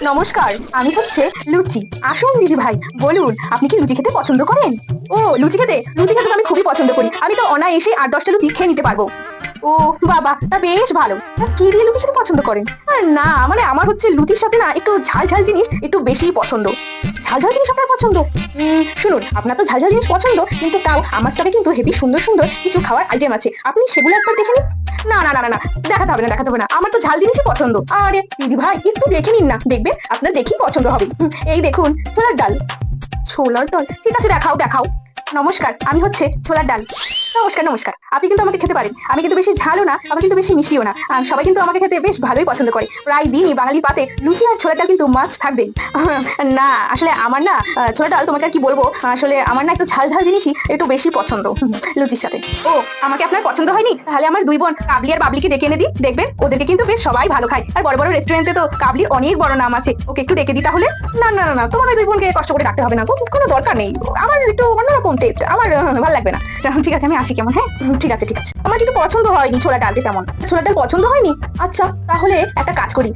নমস্কার, আমি হচ্ছে লুচি। আসুন দিদি ভাই, বলুন আপনি কি লুচি খেতে পছন্দ করেন? ও, লুচি খেতে তো আমি খুবই পছন্দ করি। আমি তো অনায়াসে ৮-১০টা লুচি খেয়ে নিতে পারবো। ও বাবা, তা বেশ ভালো। তা কি দিয়ে লুচি খেতে পছন্দ করেন? না মানে আমার হচ্ছে লুচির সাথে না একটু ঝাল ঝাল জিনিস একটু বেশিই পছন্দ। ঝাল ঝাল জিনিস আপনার পছন্দ? শুনুন, আপনার তো ঝাল ঝাল জিনিস পছন্দ, কিন্তু তাও আমার সাথে কিন্তু হেবি সুন্দর সুন্দর কিছু খাওয়ার আইটেম আছে, আপনি সেগুলো একবার দেখে নিন। না না না না না, দেখাতে হবে না, আমার তো ঝাল জিনিসই পছন্দ। আরে দিদি ভাই, একটু দেখে নিন না, দেখবেন আপনার দেখেই পছন্দ হবে। এই দেখুন, ছোলার ডাল। ছোলার ডাল, ঠিক আছে, দেখাও দেখাও। নমস্কার, আমি হচ্ছে ছোলার ডাল। নমস্কার, আপনি কিন্তু আমাকে খেতে পারেন। আমি কিন্তু বেশি ঝালও না, আবার কিন্তু বেশি মিষ্টিও না। আর সবাই কিন্তু আমাকে খেতে বেশ ভালোই পছন্দ করে। প্রায় দিনই বাঙালি পাতে লুচি আর ছোলার ডাল কিন্তু মাস্ট থাকবে। না আসলে আমার না ছোলার ডাল তোমাকে আর কি বলবো, আসলে আমার না একটু ঝাল ঝাল জিনিসই একটু বেশি পছন্দ লুচির সাথে। ও, আমাকে আপনার পছন্দ হয়নি? তাহলে আমার দুই বোন কাবলি আর বাবলিকে ডেকে এনে দিই, দেখবেন ওদেরকে কিন্তু বেশ সবাই ভালো খায়। আর বড় বড় রেস্টুরেন্টে তো কাবলির অনেক বড় নাম আছে, ওকে একটু ডেকে দিই তাহলে। না, তোমার ওই দুই বোনকে কষ্ট করে ডাকতে হবে না, কোনো দরকার নেই। আমার একটু অন্যরকম টেস্ট, আমার ভালো লাগবে না। ঠিক আছে, আমি আসি কেমন। হ্যাঁ, ঠিক আছে। আমার কিন্তু পছন্দ হয়নি ছোলা ডালটা, তেমন ছোলা ডাল পছন্দ হয়নি। আচ্ছা, তাহলে একটা কাজ করি।